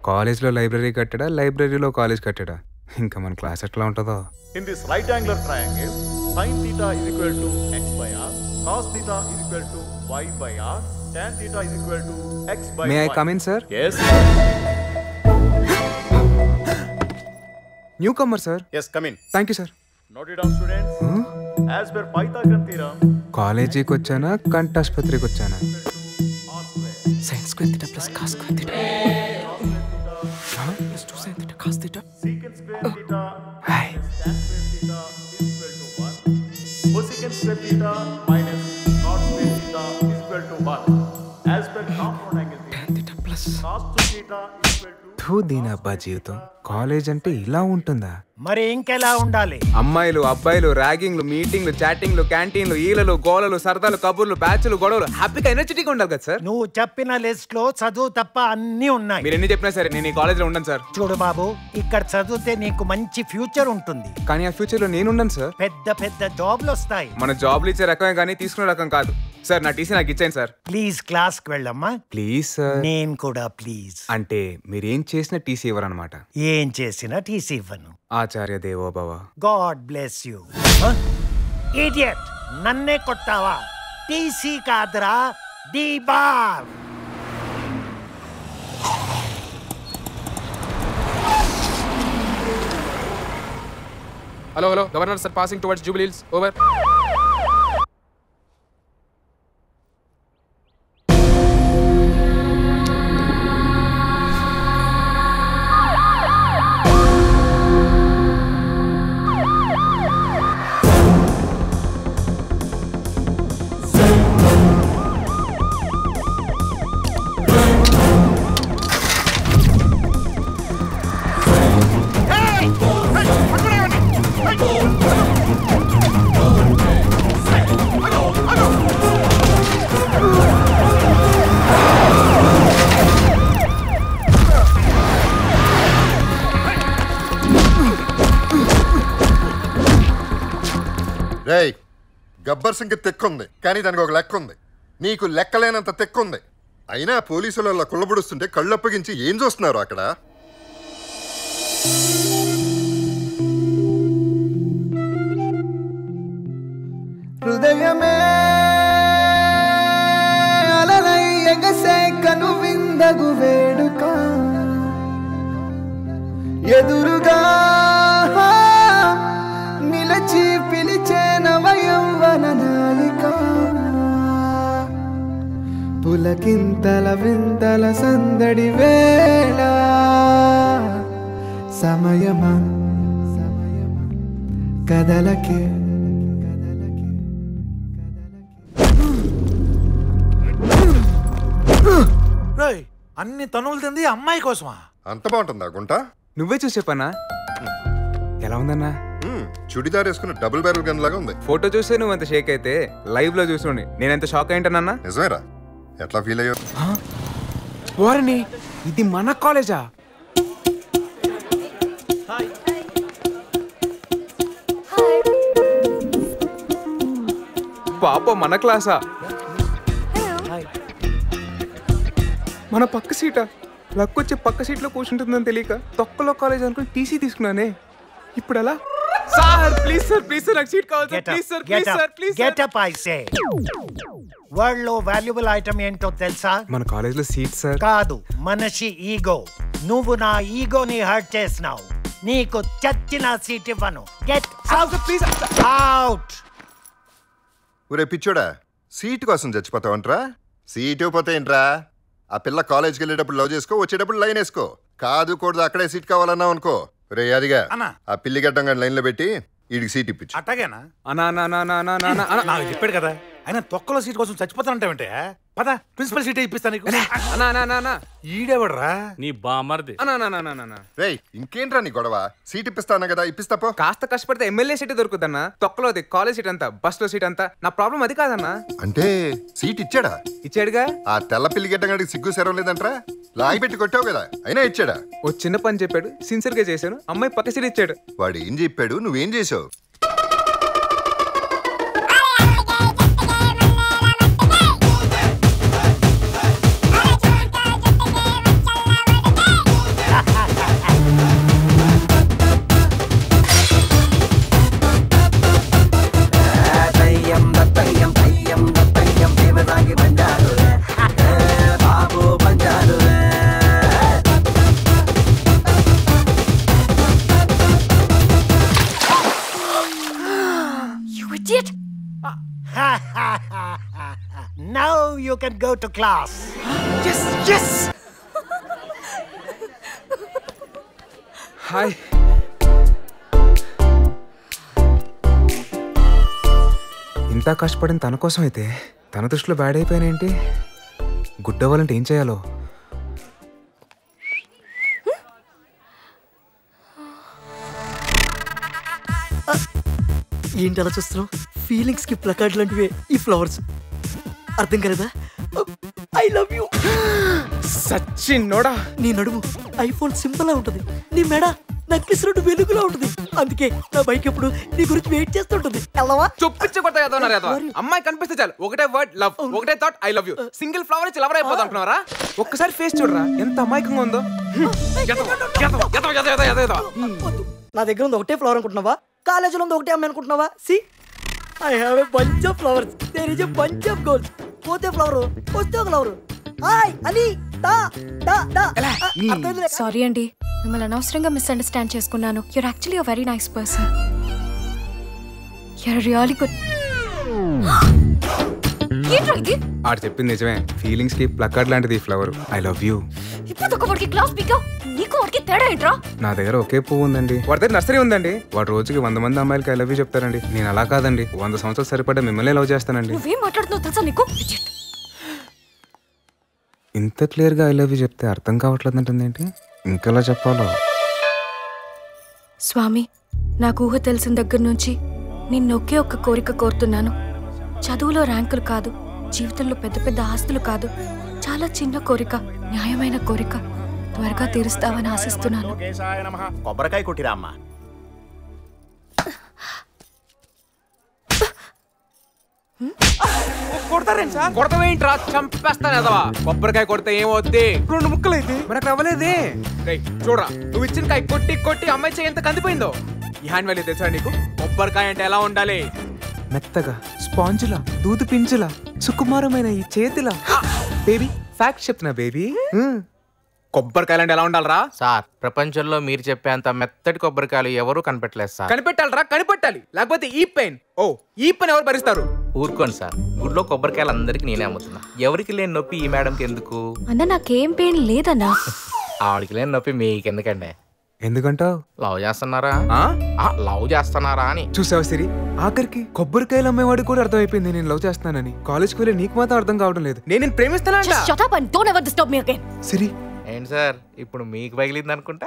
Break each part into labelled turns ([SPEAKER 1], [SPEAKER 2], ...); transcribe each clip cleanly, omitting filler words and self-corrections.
[SPEAKER 1] కాలేజ్లో లైబ్రరీ కట్టడా, లైబ్రరీలో కాలేజ్ కట్టడా? ఇంకా మన క్లాస్ ఎట్లా ఉంటుందో.
[SPEAKER 2] In this right angular triangle, sin theta is equal to x by r, cos theta is equal to y by r, tan theta is equal to x by y.
[SPEAKER 1] May I come in, sir?
[SPEAKER 2] Yes.
[SPEAKER 1] Newcomer, sir.
[SPEAKER 2] Yes, come in.
[SPEAKER 1] Thank you, sir.
[SPEAKER 2] Note it down, students. As per Pythagorean theorem,
[SPEAKER 1] కాలేజీకి వచ్చానా, కంఠాసుపత్రికి వచ్చానా?
[SPEAKER 2] r square
[SPEAKER 3] sin square theta plus cos square theta plus 2 sin theta cos theta.
[SPEAKER 2] secant square theta
[SPEAKER 1] Hi.
[SPEAKER 2] minus tan square theta is equal to 1. Cosecant square theta minus cot square theta is equal to 1. As per compound angle theorem,
[SPEAKER 3] Tan theta plus
[SPEAKER 2] cos 2 theta is equal to
[SPEAKER 1] దీనబ్బా జీవితం. College అంటే ఇలా ఉంటుందా?
[SPEAKER 4] మరి ఇంకెలా ఉండాలి?
[SPEAKER 1] అమ్మాయిలు, అబ్బాయిలు, ర్యాగింగ్లు, మీటింగ్లు, చాటింగ్లు, క్యాంటీన్లు, ఈలలు, గోలలు, సరదాలు, కబుర్లు, బ్యాచ్లు, గొడవలు, హ్యాపీగా ఎనర్జెటిక్గా ఉండాలి కదా సార్.
[SPEAKER 4] నువ్వు చెప్పిన లిస్ట్ లో చదువు తప్ప అన్ని ఉన్నాయి.
[SPEAKER 1] మీరు ఎన్ని చెప్పినా సరే నేను ఈ కాలేజ్లో ఉండను సార్.
[SPEAKER 4] చూడు బాబు, ఇక్కడ చదివితే నీకు మంచి ఫ్యూచర్ ఉంటుంది.
[SPEAKER 1] కానీ ఆ ఫ్యూచర్లో నేను ఉండను సార్.
[SPEAKER 4] పెద్ద పెద్ద జాబ్లు వస్తాయి.
[SPEAKER 1] మన జాబ్లు ఇచ్చే రకమే కానీ తీసుకునే రకం కాదు సార్. నా టీసీ నాకు ఇచ్చాను సార్.
[SPEAKER 4] ప్లీజ్ క్లాస్ కి వెళ్ళమ్మా.
[SPEAKER 1] Please sir.
[SPEAKER 4] నేను కూడా ప్లీజ్.
[SPEAKER 1] అంటే మీరేం చేసిన టీసీ ఇవ్వరనమాట.
[SPEAKER 4] ఏం చేసినా టీసీ ఇవ్వను.
[SPEAKER 1] ఆచార్య దేవో భవ.
[SPEAKER 4] God bless you. ఇడియట్, నన్నే కొట్టావా? టీసీ కాదురా, debar.
[SPEAKER 3] hello governor sir passing towards Jubilee Hills over.
[SPEAKER 5] రేయ్, గబ్బర్ సింగ్ తెక్కుంది కానీ దానికి ఒక లెక్క ఉంది. నీకు లెక్కలేనంత తెక్కుంది. అయినా పోలీసులు అలా కుళ్ళబడుస్తుంటే కళ్ళప్పగించి ఏం చూస్తున్నారు అక్కడ?
[SPEAKER 6] హృదయమే అలలై ఎగసే కను విందగు వేడుక ఎదురుగా నిలచి పిలిచే నవయౌవన నాలిక పులకింతల వింతల సందడి వేళ సమయమా కదలకే
[SPEAKER 7] అన్ని తనువులు తింది అమ్మాయి కోసమా?
[SPEAKER 5] అంత బాగుంటుందా గుంట?
[SPEAKER 1] నువ్వే చూసి చెప్పన్నా. ఎలా ఉందన్నా?
[SPEAKER 5] చుడిదార్ వేసుకున్న డబుల్ బ్యారెల్ గన్ లాగా ఉంది.
[SPEAKER 1] ఫోటో చూస్తే నువ్వు అంత షేక్ అయితే లైవ్ లో చూసుకోండి నేనెంత షాక్ అయింటానన్నా.
[SPEAKER 5] నిజమేరా? ఎట్లా ఫీల్ అయ్యో?
[SPEAKER 1] వారిని ఇది మన కాలేజా? పాప మన క్లాసా? మన పక్క సీటా? లక్కొచ్చి పక్క సీట్లో కూర్చుంటుందని తెలియక తొక్కలో కాలేజ్ అనుకుని టీసీ తీసుకున్నానే. ఇప్పుడు ఎలా sir? Please sir, please sir, నాకు సీట్ కావాలి sir. Please sir, please sir, please sir.
[SPEAKER 4] Get up I say. World లో వాల్యుబుల్ ఐటమ్ ఏంటో తెలుసా?
[SPEAKER 1] మన కాలేజ్లో సీట్ సార్.
[SPEAKER 4] కాదు, మనిషి ఈగో. నువ్వు నా ఈగోని హర్ట్ చేసినావు. నీకు చచ్చిన సీట్ ఇవ్వను. Get out, please out.
[SPEAKER 5] ఊరే పిచ్చోడా, సీట్ కోసం చచ్చిపోతావంట్రా? సీట్ ఇవ్వపోతే ఏంట్రా? ఆ పిల్ల కాలేజ్కి వెళ్ళేటప్పుడు లవ్ చేసుకో, వచ్చేటప్పుడు లైన్ వేసుకో. కాదు కూడదు అక్కడే సీట్ కావాలన్నావు అనుకో, రే అదిగా ఆ పిల్లి గడ్డం కానీ లైన్ లో పెట్టి వీడికి సీట్ ఇప్పించు.
[SPEAKER 7] అట్టాగేనా?
[SPEAKER 1] నాకు
[SPEAKER 7] చెప్పాడు కదా, ఆయన తొక్కలో సీట్ కోసం చచ్చిపోతానంటే పద ప్రిన్సిపల్ సీటే ఇప్పిస్తాను. ఈడేవాడ్రా?
[SPEAKER 8] నీ బామర్ది.
[SPEAKER 5] రేయ్, ఇంకేంట్రా నీ గొడవ? సీట్ ఇప్పిస్తాను కదా, ఇప్పిస్తాపో.
[SPEAKER 1] కాస్త కష్టపడితే ఎమ్మెల్యే సీట్ దొరుకుద్దన్నా. తొక్కలోది కాలేజ్ సీట్ అంతా, బస్ లో సీట్ అంతా. నా ప్రాబ్లం అది కాదన్నా.
[SPEAKER 5] అంటే సీట్ ఇచ్చాడా?
[SPEAKER 1] ఇచ్చాడుగా.
[SPEAKER 5] ఆ తెల్ల పిల్లి గడ్డగాడికి సిగ్గు సెరవ లేదంట్రా? లాగి పెట్టి కొట్టావు కదా, అయినా ఇచ్చాడా?
[SPEAKER 1] ఓ చిన్న పని చెప్పాడు, సిన్సియర్ గా చేశాను. అమ్మాయి పక్క సీట్ ఇచ్చాడు.
[SPEAKER 5] వాడు ఏం చెప్పాడు, నువ్వేం చేసావు?
[SPEAKER 4] can go to class.
[SPEAKER 1] Yes. Hi. ఇంత కష్టపడిన తన కోసం అయితే తన దృష్టిలో బ్యాడ్ అయిపోయానేంటి? గుడ్ అవ్వాలంటే ఏం చేయాలో?
[SPEAKER 8] ఏంటి అలా చూస్తున్నావు? ఫీలింగ్స్ కి ప్లకార్డ్ లాంటివే ఈ ఫ్లవర్స్. అర్థం కలదా? I love you.
[SPEAKER 1] సచిన్ నోడా.
[SPEAKER 8] నీ నడుము ఐఫోన్ సింపుల్ లా ఉంటుంది, నీ మెడ నక్లిస్ రోడ్డు వెలుగులా ఉంటుంది. అందుకే నా బైక్ ఎప్పుడు నీ గురించి వెయిట్ చేస్తుంటుంది. వెళ్ళవా?
[SPEAKER 1] అమ్మాయి కనిపిస్తే చాలు ఒకటే వర్డ్ లవ్, ఒకటే thought I love you. Single flower ఇచ్చి లవర్ అయిపోతా అనుకున్నారా? ఒక్కసారి ఫేస్ చూడరా, ఎంత అమాయకంగా ఉందో.
[SPEAKER 8] నా దగ్గర ఉంది ఒకటే ఫ్లవర్ అనుకుంటున్నావా? కాలేజీలో ఉంది ఒకటే అమ్మాయి అనుకుంటున్నావా? See I have a bunch of flowers, there is a bunch of girls. పోతే ఫ్లవర్, వస్తే ఒక ఫ్లవర్. హాయ్ అని దా దా దా.
[SPEAKER 9] సారీ అండి, మిమ్మల్ని అనవసరంగా మిస్అండర్స్టాండ్ చేసుకున్నాను. You're actually a very nice person. You're really good.
[SPEAKER 1] ఆడు చెప్పింది నిజమే. ఫీలింగ్స్ కి ప్లకార్డ్ లాంటిది ఈ ఫ్లవర్. I love you.
[SPEAKER 9] ఇప్పుడు ఒకరికి క్లాస్ పీకా, నీకు ఒకరికి తేడా ఏంట్రా?
[SPEAKER 1] నా దగ్గర ఒకే పువ్వు ఉందండి, వాడి దగ్గర నర్సరీ ఉందండి. వాడు రోజుకి 100 మంది అమ్మాయిలకి ఐ లవ్ యూ చెప్తారండి. నేను అలా కాదండి, 100 సంవత్సరాలు సరిపడా మిమ్మల్ని లవ్ చేస్తానండి.
[SPEAKER 9] నువ్వేం మాట్లాడుతున్నావు తెలుసా నీకు?
[SPEAKER 1] ఇంత క్లియర్ గా ఐ లవ్ యూ చెప్తే అర్థం కావట్లేదు అంటుంది ఏంటి? ఇంకెలా చెప్పాలో?
[SPEAKER 9] స్వామి, నాకు ఊహ తెలిసిన దగ్గర నుంచి నిన్నొకే ఒక్క కోరిక కోరుతున్నాను. చదువులో ర్యాంకులు కాదు, జీవితంలో పెద్ద పెద్ద ఆస్తులు కాదు, చాలా చిన్న కోరిక, న్యాయమైన కోరిక. త్వరగా తీరుస్తావని ఆశిస్తున్నాను.
[SPEAKER 10] కొబ్బరికాయ కొట్టిరా అమ్మా.
[SPEAKER 3] కొడతావేంట్రా? చంపేస్తాను ఎదవా. కొబ్బరికాయ కొడితే ఏమవుద్ది?
[SPEAKER 1] 2 ముక్కలైతే మనకు అవ్వలేదే.
[SPEAKER 3] చూడరా, నువ్వు ఇచ్చిన కాయ కొట్టి కొట్టి అమ్మాయి చేయి ఎంత కందిపోయిందో. ఈ హ్యాండ్ వాల్యూ తెలుసా నీకు? కొబ్బరికాయ అంటే ఎలా ఉండాలి?
[SPEAKER 1] మెత్తగా, స్పాంజులా, దూదు పింజులా, సుకుమారమైన ఈ చేతిలా. బేబీ ఫ్యాక్ట్ చెప్తున్నా బేబీ.
[SPEAKER 3] కొబ్బరికాయలు అంటే ఎలా ఉండాలరా?
[SPEAKER 11] సార్, ప్రపంచంలో మీరు చెప్పేంత మెత్తటి కొబ్బరికాయలు ఎవరు కనిపెట్టలేదు సార్.
[SPEAKER 3] కనిపెట్టాలరా, కనిపెట్టాలి. లేకపోతే ఈ పెయిన్ ఈ పని ఎవరు భరిస్తారు?
[SPEAKER 11] ఊరుకోండి సార్, గుడ్లో కొబ్బరికాయలు అందరికి నేనే అమ్ముతున్నా. ఎవరికి లేని నొప్పి ఈ మేడంకి ఎందుకు?
[SPEAKER 9] అన్న నాకేం పెయిన్ లేదన్నా.
[SPEAKER 11] ఆవిడకి లేని నొప్పి మీకు ఎందుకండి?
[SPEAKER 1] ఎందుకంటావు?
[SPEAKER 11] లవ్ చేస్తున్నారా? లవ్ చేస్తున్నారా అని.
[SPEAKER 1] చూసావు సిరి, ఆఖరికి కొబ్బరికాయలు అమ్మేవాడు కూడా అర్థమైపోయింది నేను లవ్ చేస్తున్నానని. కాలేజ్కి వెళ్ళి నీకు మాత్రం అర్థం కావడం లేదు. నేను ప్రేమిస్తాను.
[SPEAKER 9] సిరి
[SPEAKER 11] ఏంటి సార్, ఇప్పుడు మీకు పగిలింది అనుకుంటా.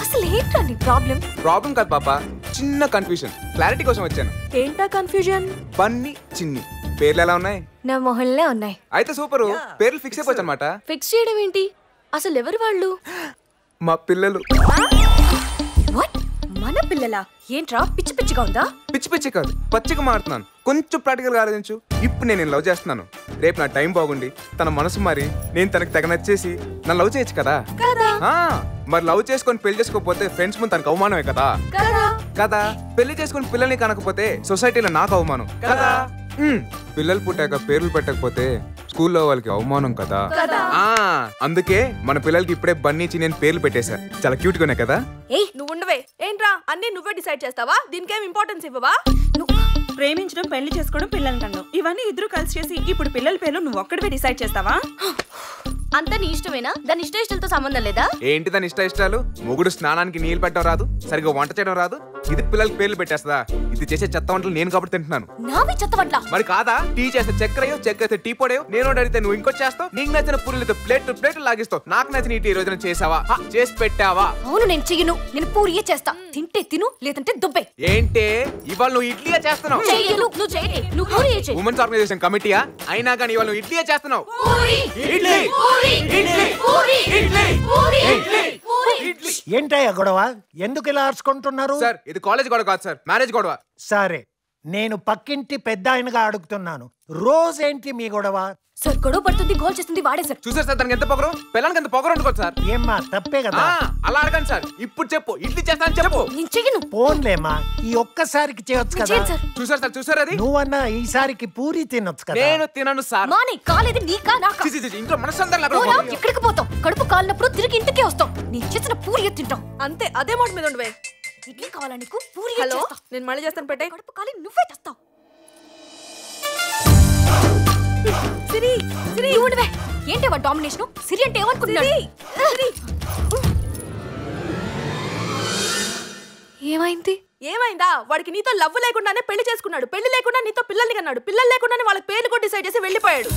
[SPEAKER 9] అసలు ఏంటా నీ ప్రాబ్లం?
[SPEAKER 1] ప్రాబ్లం కాదు పాప, చిన్న కన్ఫ్యూజన్. క్లారిటీ కోసం వచ్చాను.
[SPEAKER 9] ఏంటా కన్ఫ్యూజన్?
[SPEAKER 1] బన్నీ, చిన్ని పేర్లు ఎలా ఉన్నాయి?
[SPEAKER 9] నా మొహంలో ఉన్నాయి.
[SPEAKER 1] అయితే సూపర్, పేర్లు ఫిక్స్ అయిపోవచ్చు అనమాట.
[SPEAKER 9] ఫిక్స్ చేయడం ఏంటి? అసలు ఎవరు వాళ్ళు?
[SPEAKER 1] మా పిల్లలు.
[SPEAKER 9] మన పిల్లలా? ఏంట్రా పిచ్చి పిచ్చిగా ఉందా?
[SPEAKER 1] పిచ్చి పిచ్చి కాదు, పచ్చిగా మారుతున్నాను. కొంచెం ప్రాక్టికల్ గా ఆలోచించు. ఇప్పుడు నేను లవ్ చేస్తున్నాను, రేపు నా టైం బాగుండి తన మనసు మారి నేను తనకి తెగ నచ్చేసి నన్ను లవ్ చేయొచ్చు కదా. మరి లవ్ చేసుకొని పెళ్లి చేసుకోకపోతే ఫ్రెండ్స్ ముందు తనకు అవమానమే కదా. కదా, పెళ్లి చేసుకొని పిల్లల్ని కనకపోతే సొసైటీలో నాకు అవమానం కదా. పిల్లలు పుట్టాక పేర్లు పెట్టకపోతే స్కూల్లో వాళ్ళకి అవమానం కదా. అందుకే మన పిల్లలకి ఇప్పుడే బన్నీ చిన్న పేర్లు పెట్టేశా. చాలా క్యూట్ గా ఉన్నాయి కదా.
[SPEAKER 12] నువ్వు ఉండవే. ఏంట్రా అన్ని నువ్వే డిసైడ్ చేస్తావా? దీనికేం ఇంపార్టెన్స్ ఇవ్వవా?
[SPEAKER 13] ప్రేమించడం, పెళ్లి చేసుకోవడం, పిల్లల్ని కనడం, ఇవన్నీ ఇద్దరు కలిసి చేసి ఇప్పుడు పిల్లల పేర్లు నువ్వు ఒక్కడివే డిసైడ్ చేస్తావా?
[SPEAKER 12] అంతా నీ ఇష్టమేనా? దాని ఇష్టాలతో సంబంధం లేదా?
[SPEAKER 1] ఏంటి దాని ఇష్టాలు? మొగుడు స్నానానికి నీళ్ళు పెట్టడం రాదు, సరిగ్గా వంట చేయడం రాదు, ఇది పిల్లలకి పేర్లు పెట్టేస్తా. ఇది చేసే చెత్త వంటలు నేను కాబట్టి తింటున్నాను.
[SPEAKER 9] నావి చెత్త వంటల
[SPEAKER 1] మరి కాదా? టీ చేస్తే చక్కెరయో, చక్కెర టీ పొడయో, నేను అడిగితే నువ్వు ఇంకో చేస్తావు. నీకు నచ్చిన పూరీలతో ప్లేట్ లాగిస్తావు. నాకు నచ్చిన ఈ రోజున చేసావా, చేసి పెట్టావా?
[SPEAKER 9] అవును, నేను చెయ్యను. నేను పూరియే చేస్తా. తింటే తిను, లేదంటే దుబ్బే.
[SPEAKER 1] ఏంటే ఇవాళ నువ్వు ఇడ్లీయే చేస్తున్నావు? ఉమెన్స్ ఆర్గనైజేషన్ కమిటీయా? అయినా కానీ ఇవాళ నువ్వు ఇడ్లీయే చేస్తున్నావు.
[SPEAKER 4] ఏంటయ్యా గొడవ? ఎందుకు ఇలా అరుచుకుంటున్నారు?
[SPEAKER 1] సార్, ఇది కాలేజ్ గొడవ కాదు సార్, మ్యారేజ్ గొడవ.
[SPEAKER 4] సరే, నేను పక్కింటి పెద్ద ఆయనగా అడుగుతున్నాను, రోజేంటి మీ గొడవ?
[SPEAKER 9] సార్ గొడవ పడుతుంది, గోల్ చేస్తుంది వాడే సార్.
[SPEAKER 3] చూసారు సార్ దానికి ఎంత పొగరు, పిల్లలకి ఎంత పొగరు అనుకోవచ్చు సార్.
[SPEAKER 4] ఏమ్మా తప్పే కదా.
[SPEAKER 3] అలా అడగండి సార్. ఇప్పుడు చెప్పు, ఇడ్లీ చేస్తాను చెప్పు.
[SPEAKER 9] నేను చెయ్యను.
[SPEAKER 4] పోన్లేమ్మా, ఈ ఒక్కసారికి చేయొచ్చు కదా.
[SPEAKER 3] చూసారు సార్, చూసారు అది.
[SPEAKER 4] నువ్వన్నా ఈసారికి పూరి తినొచ్చు కదా.
[SPEAKER 3] నేను తినను సార్.
[SPEAKER 9] మాని కాలేదు నీకా నాకా?
[SPEAKER 3] ఇంట్లో మనసందరూ
[SPEAKER 9] ఎక్కడికి పోతాం? కడుపు కాలినప్పుడు తిరిగి ఇంటికే వస్తాం. నీ చేసిన పూరి తింటాం
[SPEAKER 12] అంతే. అదే మాట మీద ఉండవే.
[SPEAKER 9] ఇడ్లీ కావాలా నీకు? పూరి
[SPEAKER 12] హలో, నేను మళ్ళీ చేస్తాను. పెట్టే.
[SPEAKER 9] కడుపు కాలి నువ్వే తెస్తావు.
[SPEAKER 12] సిరి సిరి
[SPEAKER 9] ఉండవే. ఏంటి వా డామినేషన్? సిరి అంటే ఏమనుకుంటున్నాడు? ఏమైంది?
[SPEAKER 12] ఏమైందా? వాడికి నీతో లవ్ లేకుండానే పెళ్లి చేసుకున్నాడు. పెళ్లి లేకుండా నీతో పిల్లల్ని కన్నాడు. పిల్లలు లేకుండానే వాళ్ళకి పేర్లు కూడా డిసైడ్ చేసి వెళ్ళిపోయాడు.